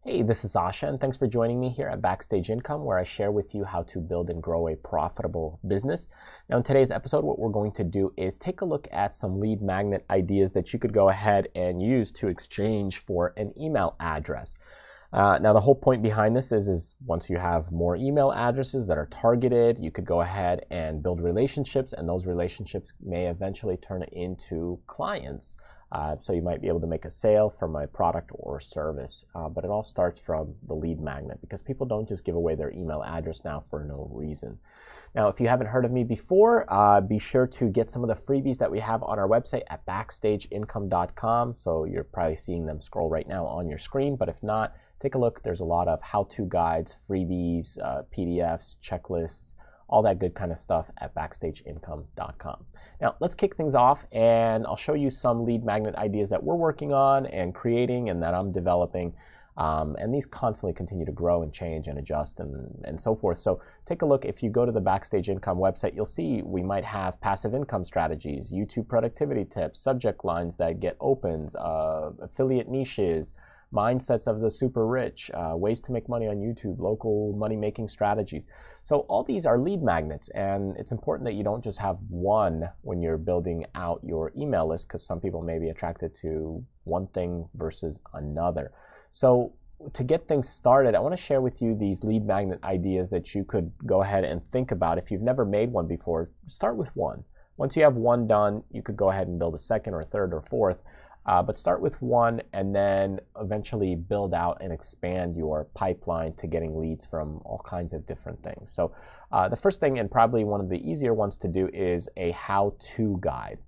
Hey, this is Asha, and thanks for joining me here at Backstage Income, where I share with you how to build and grow a profitable business. Now, in today's episode, what we're going to do is take a look at some lead magnet ideas that you could go ahead and use to exchange for an email address. Now, the whole point behind this is once you have more email addresses that are targeted, you could go ahead and build relationships, and those relationships may eventually turn into clients. So you might be able to make a sale from a product or service, but it all starts from the lead magnet because people don't just give away their email address now for no reason. Now, if you haven't heard of me before, be sure to get some of the freebies that we have on our website at backstageincome.com. So you're probably seeing them scroll right now on your screen, but if not, take a look. There's a lot of how-to guides, freebies, PDFs, checklists, all that good kind of stuff at backstageincome.com. Now, let's kick things off, and I'll show you some lead magnet ideas that we're working on and creating and that I'm developing. And these constantly continue to grow and change and adjust and so forth. So take a look. If you go to the Backstage Income website, you'll see we might have passive income strategies, YouTube productivity tips, subject lines that get opens, affiliate niches, mindsets of the super rich, ways to make money on YouTube, local money-making strategies. So all these are lead magnets, and it's important that you don't just have one when you're building out your email list, because some people may be attracted to one thing versus another. So to get things started, I want to share with you these lead magnet ideas that you could go ahead and think about. If you've never made one before, start with one. Once you have one done, you could go ahead and build a second or third or fourth. But start with one and then eventually build out and expand your pipeline to getting leads from all kinds of different things. So the first thing, and probably one of the easier ones to do, is a how-to guide.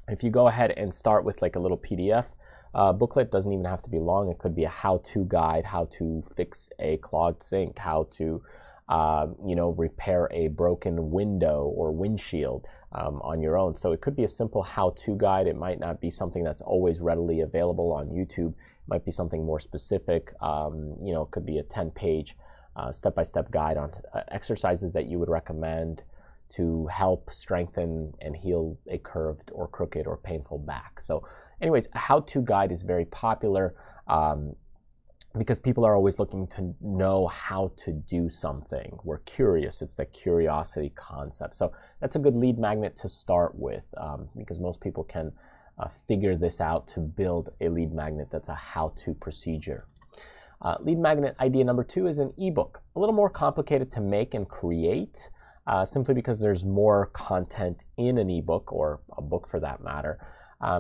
If you go ahead and start with like a little PDF booklet, doesn't even have to be long. It could be a how-to guide, how to fix a clogged sink, how to repair a broken window or windshield on your own. So it could be a simple how-to guide. It might not be something that's always readily available on YouTube. It might be something more specific. It could be a 10-page step-by-step guide on exercises that you would recommend to help strengthen and heal a curved or crooked or painful back. So anyways, a how-to guide is very popular because people are always looking to know how to do something. We're curious. It's the curiosity concept. So that's a good lead magnet to start with because most people can figure this out to build a lead magnet that's a how-to procedure. Lead magnet idea number 2 is an ebook. A little more complicated to make and create simply because there's more content in an ebook, or a book for that matter.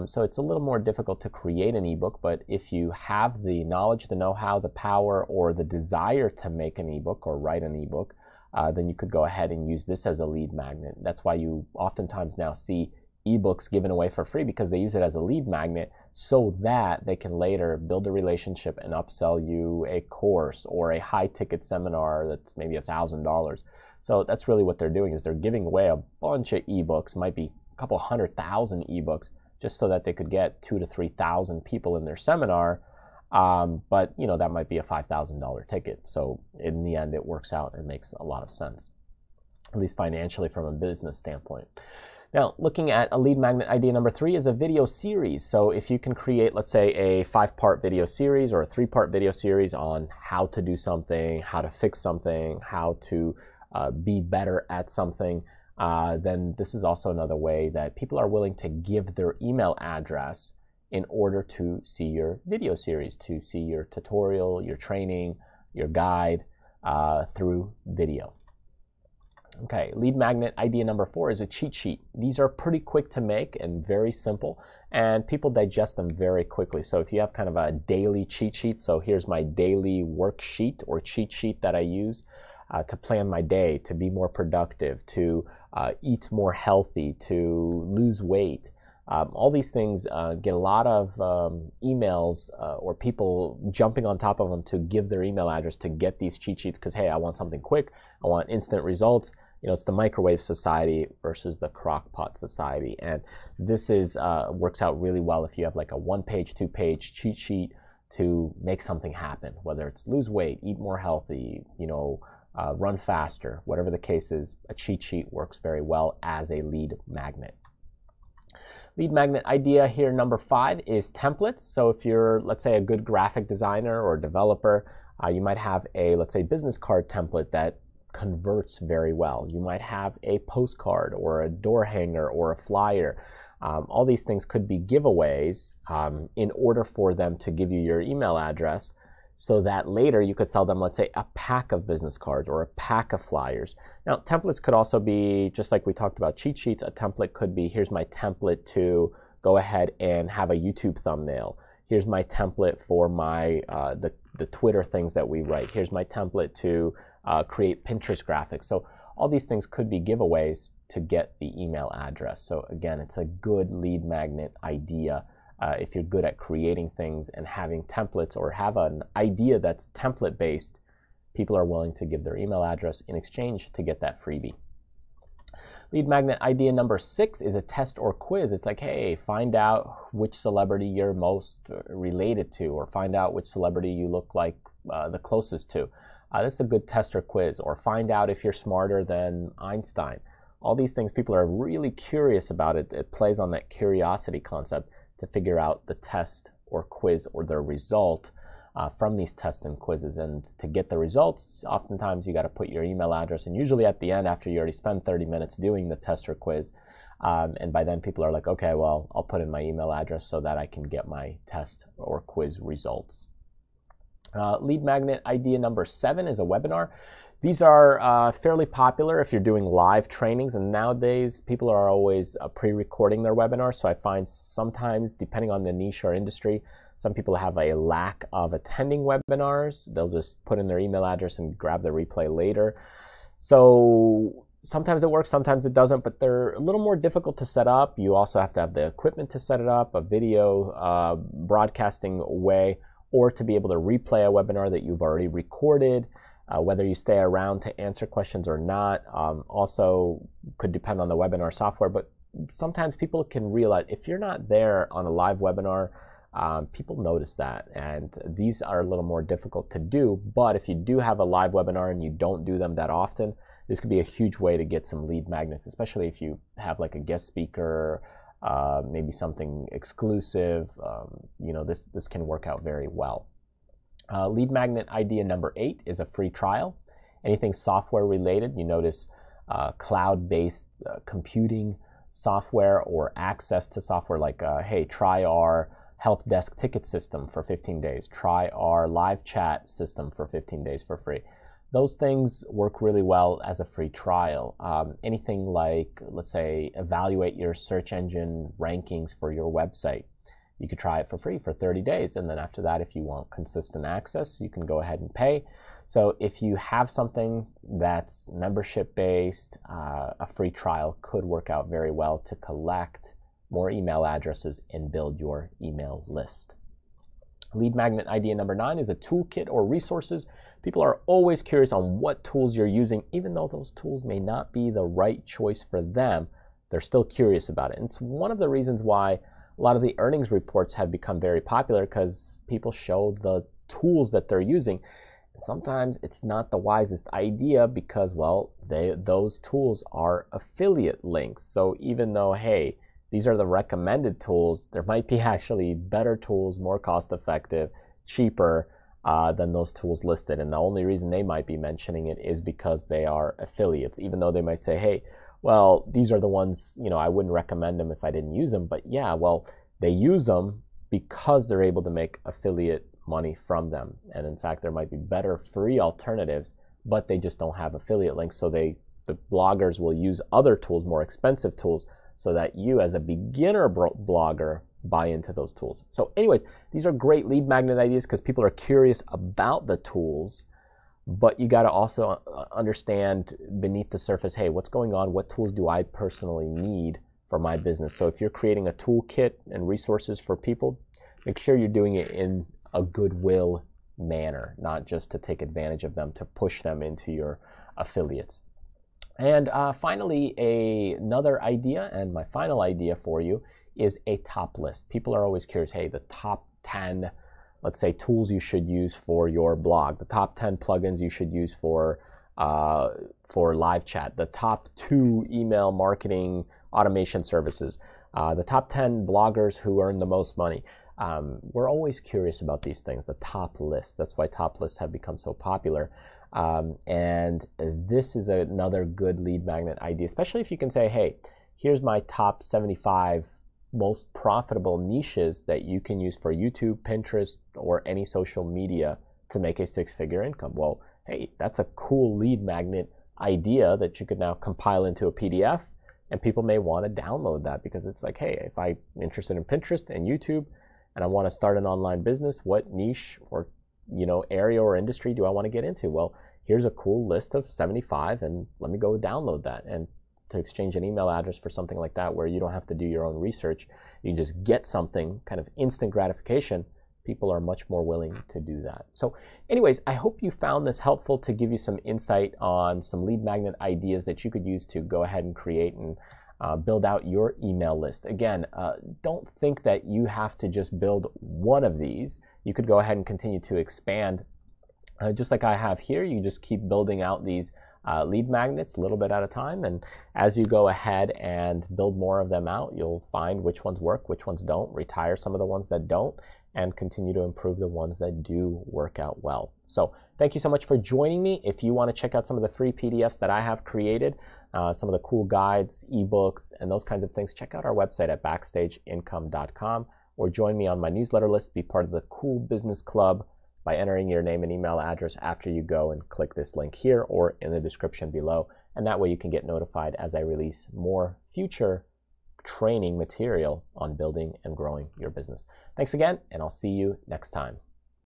So it's a little more difficult to create an ebook, but if you have the knowledge, the know-how, the power, or the desire to make an ebook or write an ebook, then you could go ahead and use this as a lead magnet. That's why you oftentimes now see ebooks given away for free, because they use it as a lead magnet so that they can later build a relationship and upsell you a course or a high-ticket seminar that's maybe $1,000. So that's really what they're doing, is they're giving away a bunch of ebooks, might be a couple 100,000 ebooks, just so that they could get 2,000 to 3,000 people in their seminar. But that might be a $5,000 ticket. So in the end, it works out and makes a lot of sense, at least financially from a business standpoint. Now, looking at a lead magnet idea number 3 is a video series. So if you can create, let's say, a 5-part video series or a 3-part video series on how to do something, how to fix something, how to be better at something, then this is also another way that people are willing to give their email address in order to see your video series, to see your tutorial, your training, your guide through video. Okay, lead magnet idea number 4 is a cheat sheet. These are pretty quick to make and very simple, and people digest them very quickly. So if you have kind of a daily cheat sheet, so here's my daily worksheet or cheat sheet that I use to plan my day, to be more productive, to eat more healthy, to lose weight. All these things get a lot of emails or people jumping on top of them to give their email address to get these cheat sheets because, hey, I want something quick. I want instant results. It's the microwave society versus the crock pot society. And this is works out really well if you have like a 1-page, 2-page cheat sheet to make something happen, whether it's lose weight, eat more healthy, run faster, whatever the case is. A cheat sheet works very well as a lead magnet. Lead magnet idea here, number 5, is templates. So if you're, let's say, a good graphic designer or developer, you might have a, let's say, business card template that converts very well. You might have a postcard or a door hanger or a flyer. All these things could be giveaways in order for them to give you your email address so that later you could sell them, let's say, a pack of business cards or a pack of flyers. Now, templates could also be, just like we talked about cheat sheets, a template could be, here's my template to go ahead and have a YouTube thumbnail. Here's my template for my the Twitter things that we write. Here's my template to create Pinterest graphics. So all these things could be giveaways to get the email address. So again, it's a good lead magnet idea. If you're good at creating things and having templates or have an idea that's template based, people are willing to give their email address in exchange to get that freebie. Lead magnet idea number 6 is a test or quiz. It's like, hey, find out which celebrity you're most related to, or find out which celebrity you look like the closest to. This is a good test or quiz. Or find out if you're smarter than Einstein. All these things, people are really curious about it. It plays on that curiosity concept to figure out the test or quiz or the result from these tests and quizzes. And to get the results, oftentimes you got to put your email address, and usually at the end, after you already spend 30 minutes doing the test or quiz, and by then people are like, okay, well, I'll put in my email address so that I can get my test or quiz results. Lead magnet idea number 7 is a webinar. These are fairly popular if you're doing live trainings, and nowadays people are always pre-recording their webinars. So I find sometimes, depending on the niche or industry, some people have a lack of attending webinars. They'll just put in their email address and grab the replay later. So sometimes it works, sometimes it doesn't, but they're a little more difficult to set up. You also have to have the equipment to set it up, a video broadcasting way, or to be able to replay a webinar that you've already recorded. Whether you stay around to answer questions or not also could depend on the webinar software, but sometimes people can realize if you're not there on a live webinar, people notice that, and these are a little more difficult to do. But if you do have a live webinar and you don't do them that often, this could be a huge way to get some lead magnets, especially if you have like a guest speaker, maybe something exclusive. This can work out very well. Lead magnet idea number 8 is a free trial. Anything software related, you notice cloud-based computing software or access to software like, hey, try our help desk ticket system for 15 days. Try our live chat system for 15 days for free. Those things work really well as a free trial. Anything like, let's say, evaluate your search engine rankings for your website. You could try it for free for 30 days, and then after that, if you want consistent access, you can go ahead and pay. So if you have something that's membership-based, a free trial could work out very well to collect more email addresses and build your email list. Lead magnet idea number 9 is a toolkit or resources. People are always curious on what tools you're using, even though those tools may not be the right choice for them. They're still curious about it. And it's one of the reasons why a lot of the earnings reports have become very popular, because people show the tools that they're using. And sometimes it's not the wisest idea because, well, those tools are affiliate links. So even though, hey, these are the recommended tools, there might be actually better tools, more cost effective, cheaper than those tools listed. And the only reason they might be mentioning it is because they are affiliates, even though they might say, hey, well, these are the ones, I wouldn't recommend them if I didn't use them. But yeah, well, they use them because they're able to make affiliate money from them. And in fact, there might be better free alternatives, but they just don't have affiliate links. So the bloggers will use other tools, more expensive tools, so that you as a beginner blogger buy into those tools. So anyways, these are great lead magnet ideas because people are curious about the tools. But you got to also understand beneath the surface, hey, what's going on? What tools do I personally need for my business? So if you're creating a toolkit and resources for people, make sure you're doing it in a goodwill manner, not just to take advantage of them, to push them into your affiliates. And finally, another idea, and my final idea for you, is a top list. People are always curious, hey, the top 10 let's say tools you should use for your blog, the top 10 plugins you should use for live chat, the top 2 email marketing automation services. the top 10 bloggers who earn the most money. We're always curious about these things, the top list. That's why top lists have become so popular. And this is another good lead magnet idea, especially if you can say, hey, here's my top 75 most profitable niches that you can use for YouTube, Pinterest, or any social media to make a six-figure income. Well, hey, that's a cool lead magnet idea that you could now compile into a PDF, and people may want to download that because it's like, hey, if I'm interested in Pinterest and YouTube and I want to start an online business, what niche or area or industry do I want to get into? Well, here's a cool list of 75 and let me go download that. And to exchange an email address for something like that where you don't have to do your own research, you can just get something, kind of instant gratification, people are much more willing to do that. So anyways, I hope you found this helpful to give you some insight on some lead magnet ideas that you could use to go ahead and create and build out your email list. Again, don't think that you have to just build one of these. You could go ahead and continue to expand. Just like I have here, you just keep building out these lead magnets a little bit at a time, and as you go ahead and build more of them out, you'll find which ones work, which ones don't, retire some of the ones that don't, and continue to improve the ones that do work out well. So thank you so much for joining me. If you want to check out some of the free PDFs that I have created, some of the cool guides, ebooks, and those kinds of things, check out our website at backstageincome.com, or join me on my newsletter list, be part of the Cool Business Club by entering your name and email address after you go and click this link here or in the description below. And that way you can get notified as I release more future training material on building and growing your business. Thanks again, and I'll see you next time.